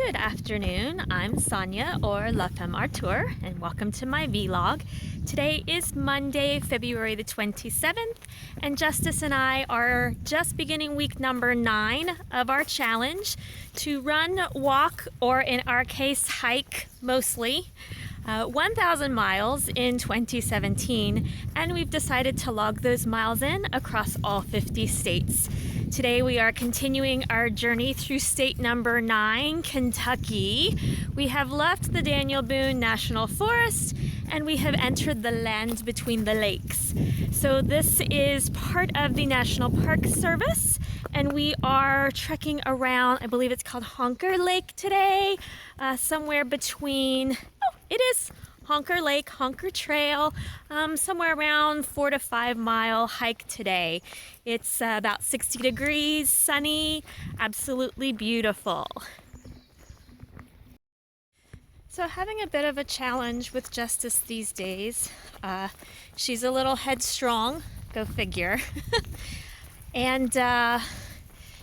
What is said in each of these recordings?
Good afternoon, I'm Sonia or La Femme Artur, and welcome to my vlog. Today is Monday, February the 27th, and Justice and I are just beginning week number 9 of our challenge to run, walk, or in our case, hike mostly, 1,000 miles in 2017, and we've decided to log those miles in across all 50 states. Today we are continuing our journey through state number 9, Kentucky. We have left the Daniel Boone National Forest and we have entered the land between the lakes. So this is part of the National Park Service, and we are trekking around, I believe it's called Honker Lake today, somewhere between, it is Honker Lake, Honker Trail, somewhere around 4 to 5 mile hike today. It's about 60 degrees, sunny, absolutely beautiful. So having a bit of a challenge with Justice these days. She's a little headstrong, go figure. And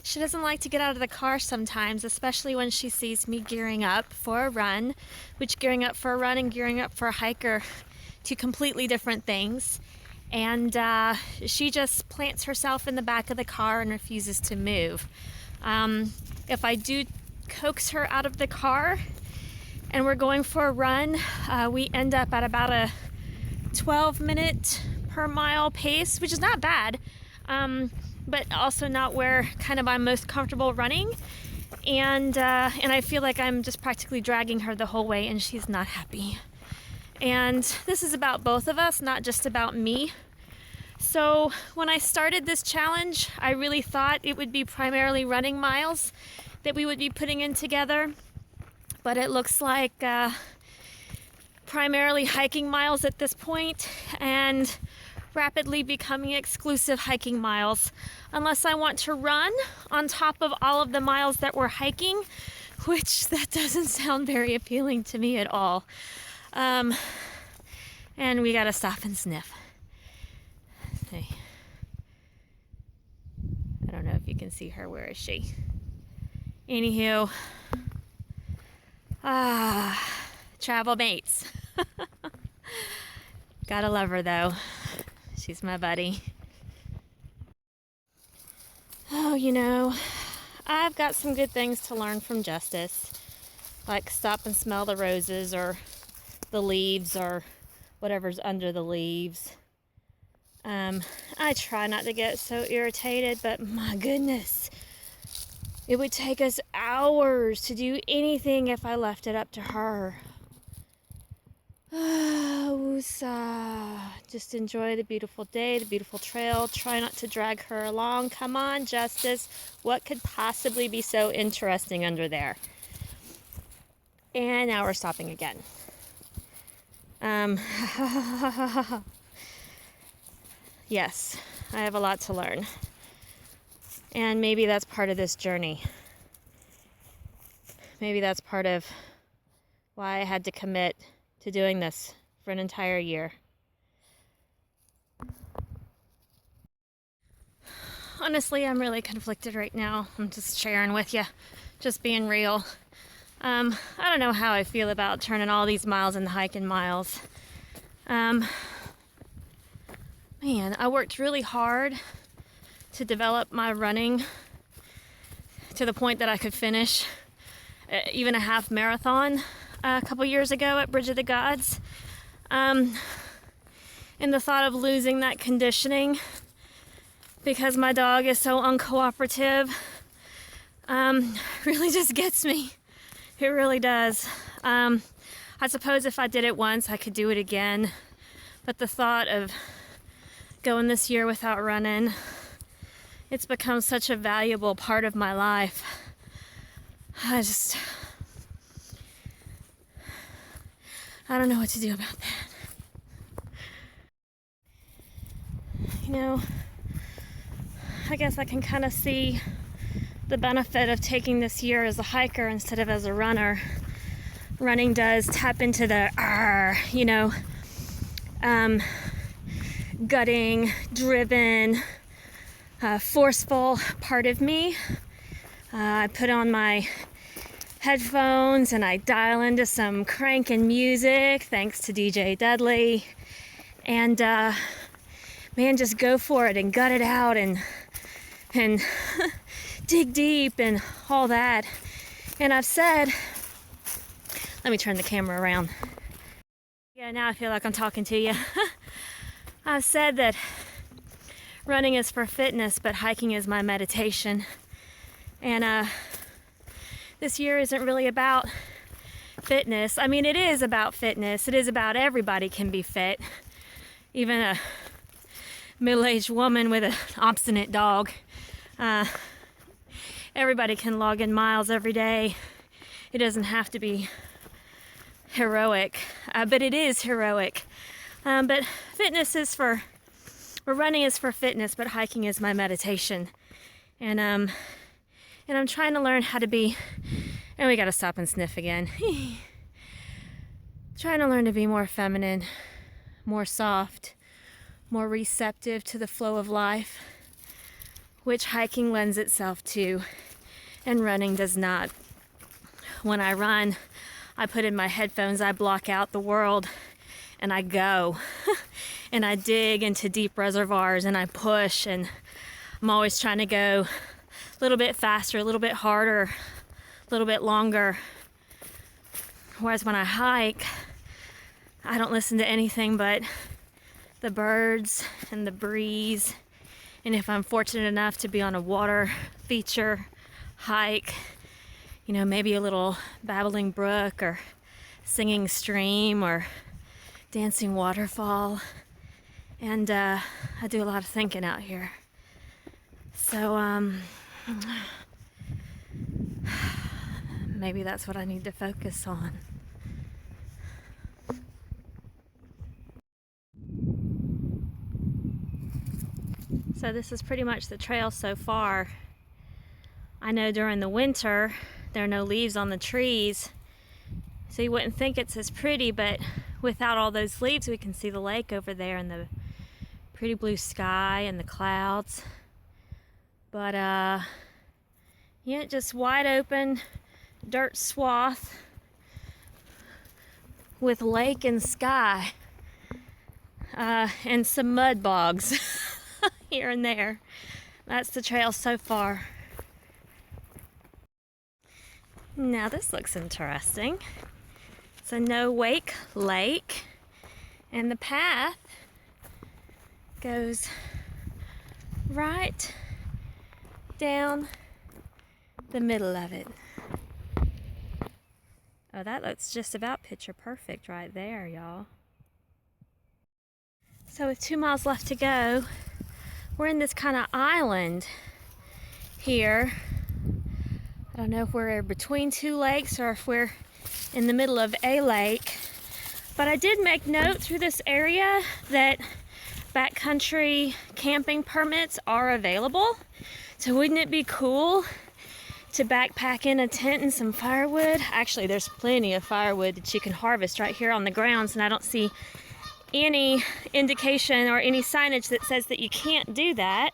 she doesn't like to get out of the car sometimes, especially when she sees me gearing up for a run, which gearing up for a run and gearing up for a hike are two completely different things. And she just plants herself in the back of the car and refuses to move. If I do coax her out of the car and we're going for a run, we end up at about a 12-minute per mile pace, which is not bad. But also not where kind of I'm most comfortable running, and I feel like I'm just practically dragging her the whole way, and she's not happy. And this is about both of us, not just about me. So when I started this challenge, I really thought it would be primarily running miles that we would be putting in together, but it looks like primarily hiking miles at this point, and rapidly becoming exclusive hiking miles, unless I want to run on top of all of the miles that we're hiking, which that doesn't sound very appealing to me at all. And we gotta stop and sniff. Hey. I don't know if you can see her. Where is she? Anywho, travel mates. Gotta love her though. She's my buddy. Oh, you know, I've got some good things to learn from Justice, like stop and smell the roses or the leaves or whatever's under the leaves. I try not to get so irritated, but my goodness, it would take us hours to do anything if I left it up to her. Just enjoy the beautiful day, the beautiful trail. Try not to drag her along. Come on, Justice. What could possibly be so interesting under there? And now we're stopping again. Yes, I have a lot to learn. And maybe that's part of this journey. Maybe that's part of why I had to commit to doing this for an entire year. Honestly, I'm really conflicted right now. I'm just sharing with you, just being real. I don't know how I feel about turning all these miles into hiking miles. Man, I worked really hard to develop my running to the point that I could finish even a half marathon a couple years ago at Bridge of the Gods. And the thought of losing that conditioning because my dog is so uncooperative really just gets me. It really does. I suppose if I did it once, I could do it again. But the thought of going this year without running, it's become such a valuable part of my life. I don't know what to do about that. You know, I guess I can kind of see the benefit of taking this year as a hiker instead of as a runner. Running does tap into the gutting, driven, forceful part of me. I put on my headphones and I dial into some crankin' music, thanks to DJ Dudley. And man, just go for it and gut it out and dig deep and all that. And I've said, let me turn the camera around. Yeah, now I feel like I'm talking to you. I've said that running is for fitness, but hiking is my meditation. And this year isn't really about fitness. I mean, it is about fitness. It is about everybody can be fit. Even a middle-aged woman with an obstinate dog. Everybody can log in miles every day. It doesn't have to be heroic, but it is heroic. But fitness is for, or running is for fitness, but hiking is my meditation. And I'm trying to learn how to be, and we gotta stop and sniff again. Trying to learn to be more feminine, more soft, more receptive to the flow of life, which hiking lends itself to, and running does not. When I run, I put in my headphones, I block out the world, and I go. And I dig into deep reservoirs, and I push, and I'm always trying to go a little bit faster, a little bit harder, a little bit longer. Whereas when I hike, I don't listen to anything but the birds and the breeze. And if I'm fortunate enough to be on a water feature hike, you know, maybe a little babbling brook or singing stream or dancing waterfall. And I do a lot of thinking out here. So maybe that's what I need to focus on. So this is pretty much the trail so far. I know during the winter there are no leaves on the trees, so you wouldn't think it's as pretty, but without all those leaves we can see the lake over there and the pretty blue sky and the clouds. But yeah, just wide open dirt swath with lake and sky, and some mud bogs here and there. That's the trail so far. Now this looks interesting. It's a no-wake lake, and the path goes right down the middle of it. Oh, that looks just about picture perfect right there, y'all. So with 2 miles left to go, we're in this kind of island here. I don't know if we're between two lakes or if we're in the middle of a lake, but I did make note through this area that backcountry camping permits are available. So wouldn't it be cool to backpack in a tent and some firewood? Actually, there's plenty of firewood that you can harvest right here on the grounds, and I don't see any indication or any signage that says that you can't do that.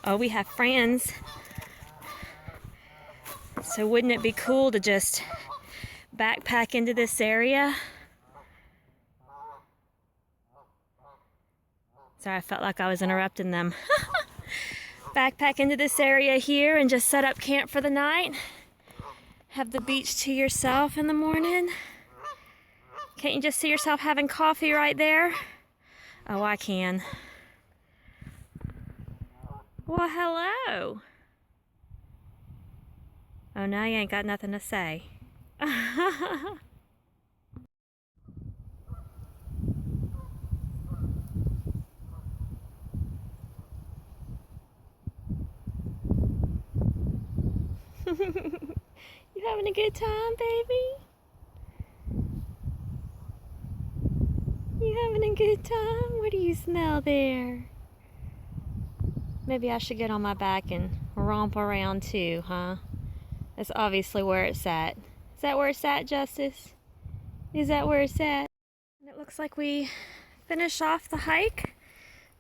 Oh, we have friends. So wouldn't it be cool to just backpack into this area? Sorry, I felt like I was interrupting them. Backpack into this area here and just set up camp for the night. Have the beach to yourself in the morning. Can't you just see yourself having coffee right there? Oh, I can. Well, hello. Oh, now you ain't got nothing to say. You having a good time, baby? You having a good time? What do you smell there? Maybe I should get on my back and romp around too, huh? That's obviously where it's at. Is that where it's at, Justice? Is that where it's at? And it looks like we finished off the hike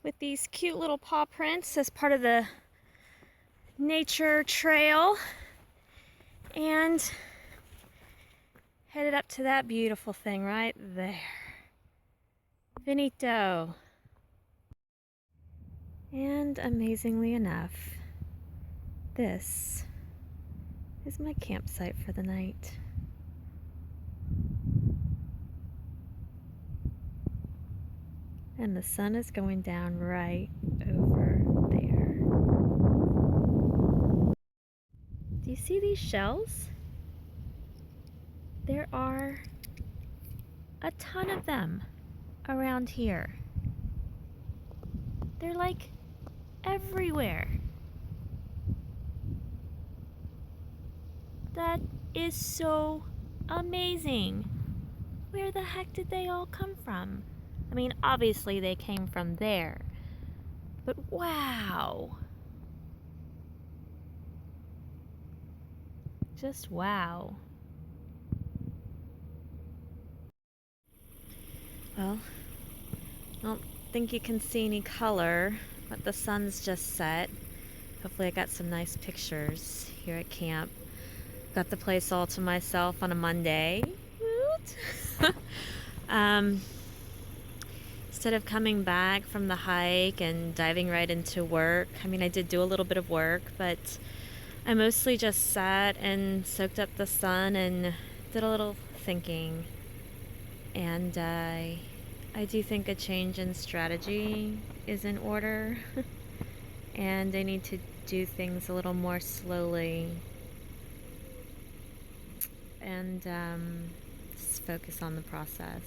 with these cute little paw prints as part of the nature trail. And headed up to that beautiful thing right there. Finito. And amazingly enough, this is my campsite for the night. And the sun is going down right over there. Do you see these shells? There are a ton of them around here. They're like everywhere. That is so amazing. Where the heck did they all come from? I mean, obviously they came from there, but wow. Just wow. Well, I don't think you can see any color, but the sun's just set. Hopefully I got some nice pictures here at camp. Got the place all to myself on a Monday. Woot! Instead of coming back from the hike and diving right into work, I mean, I did do a little bit of work, but I mostly just sat and soaked up the sun and did a little thinking. And I do think a change in strategy is in order. And I need to do things a little more slowly and just focus on the process.